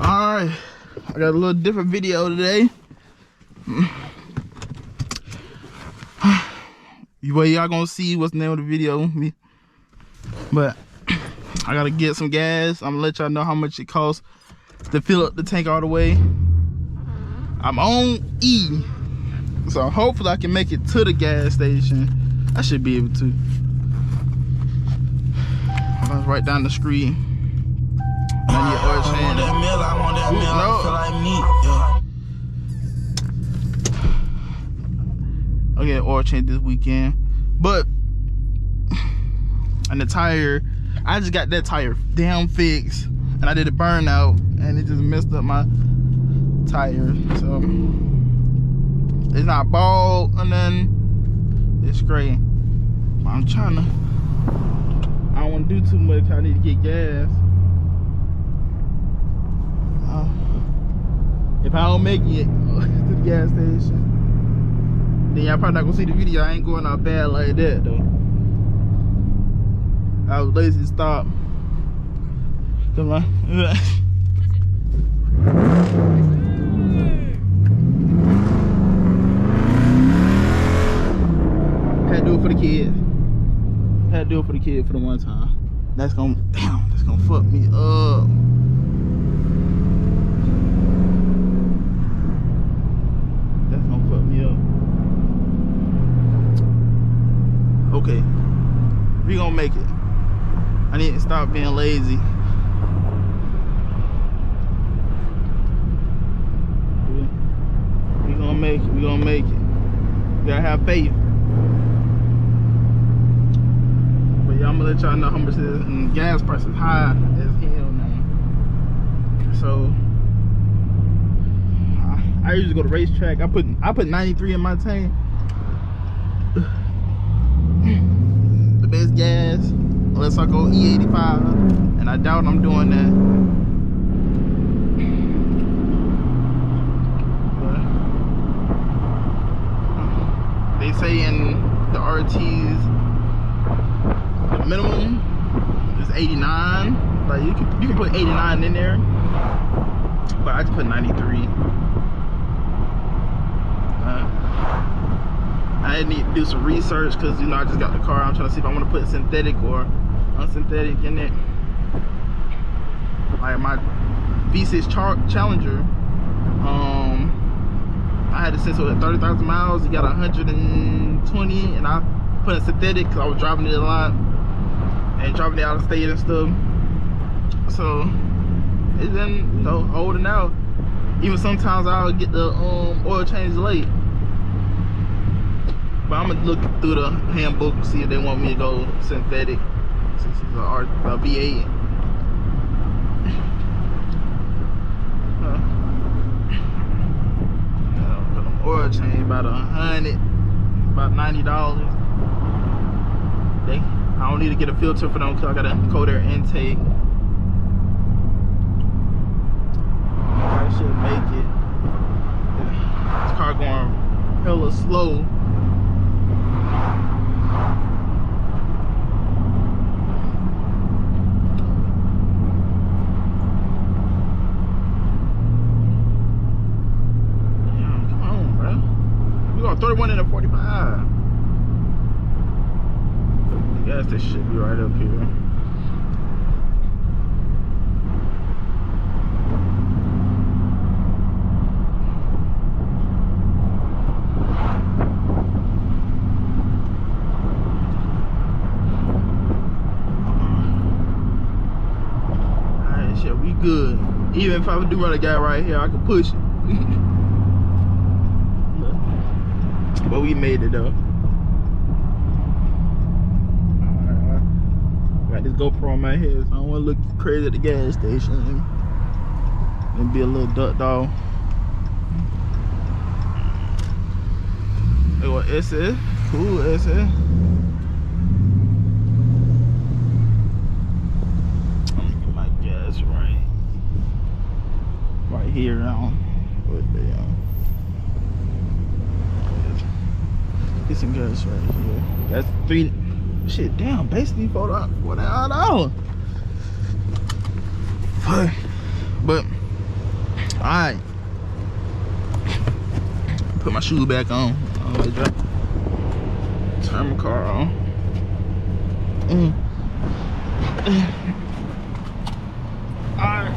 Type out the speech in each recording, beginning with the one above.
Alright, I got a little different video today. Well, y'all gonna see what's the name of the video. But I gotta get some gas. I'm gonna let y'all know how much it costs to fill up the tank all the way. I'm on E, so hopefully I can make it to the gas station. I should be able to. I was right down the street. I need oil change. I want that meal. I feel like meat. I'll get an oil change this weekend. But and the tire, I just got that tire damn fixed, and I did a burnout, and it just messed up my tire. So it's not bald and then it's great. But I'm trying to. I don't want to do too much. I need to get gas. If I don't make it to the gas station, then y'all probably not gonna see the video. I ain't going out bad like that though. I was lazy to stop. Come on. Had to do it for the kids. Had to do it for the kids for the one time. That's gonna, damn, that's gonna fuck me up. That's gonna fuck me up. Okay, we gonna make it. I need to stop being lazy. We gonna make it. We gonna make it. We gotta have faith. But yeah, I'm gonna let y'all know how much it is. And gas price is high as hell now. So I usually go to racetrack. I put 93 in my tank. The best gas, unless I go E85, and I doubt I'm doing that. But they say in the RTs, the minimum is 89. Like you can put 89 in there, but I just put 93. I need to do some research because, you know, I just got the car. I'm trying to see if I want to put synthetic or unsynthetic in it. Like my V6 Challenger, I had it since it was 30,000 miles. It got 120, and I put in synthetic because I was driving it a lot and driving it out of state and stuff. So it's been, you know, holding out. Even sometimes I'll get the oil change late. But I'm gonna look through the handbook and see if they want me to go synthetic since it's a V8. Put them oil change about about $90. I don't need to get a filter for them because I got a cold air intake. I should make it. This car going hella slow. Damn, come on, bro. We got 31 in a 45. The gas station should be right up here. We good. Even if I do run a guy right here, I can push it. But we made it though. Got this GoPro on my head, so I don't want to look crazy at the gas station and be a little duck dog. Hey, what SS? Cool SS. Right here now. Get some gas right here. That's three. Shit, damn. Basically, $4. But Alright. Put my shoes back on. Turn my car on. Alright.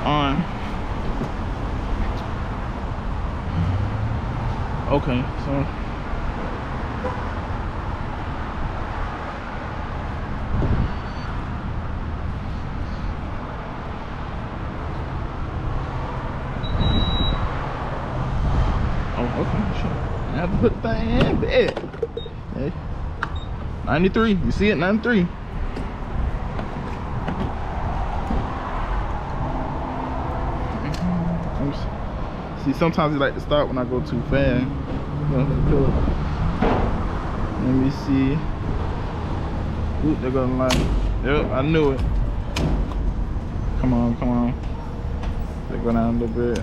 On. Okay, so okay, sure. I have to put the thing in bed. Hey. 93, you see it? 93. See, sometimes it like to start when I go too fast. Let me see. Oop, they're gonna lie. Yep, I knew it. Come on, come on. They go down a little bit.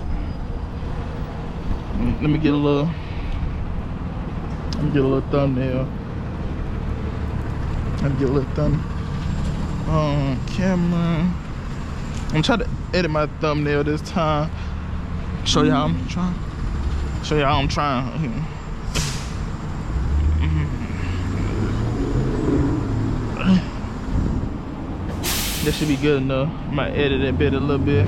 Let me get a little thumbnail. Let me get a little thumbnail. Camera. I'm trying to edit my thumbnail this time. Show you how I'm trying. Show you how I'm trying. That should be good enough. I might edit that bit a little bit.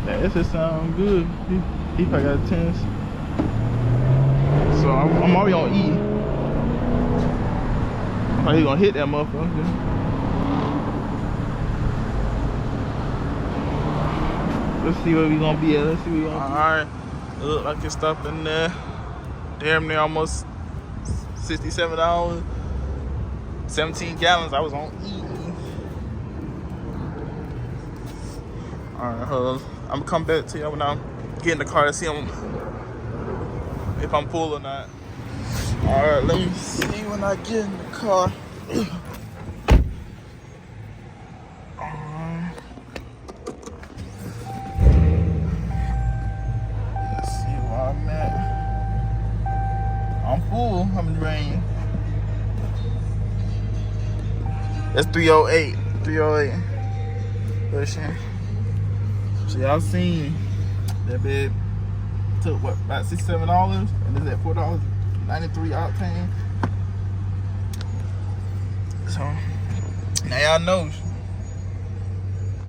That just sound good. He probably got 10s. So I'm already on E. I'm probably gonna hit that motherfucker. Let's see where we gonna be at. Let's see where we gonna be. Alright. Look like it's stopping there. Damn near almost $67. 17 gallons. I was on E. Alright, hold on. I'm gonna come back to you when I get in the car to see if I'm full or not. Alright, let me see when I get in the car. Let's see where I'm at. I'm full. I'm in the rain. That's 308. 308. Pushing. So y'all seen that bid took what, about $67, and it's at $4.93 octane. So now y'all know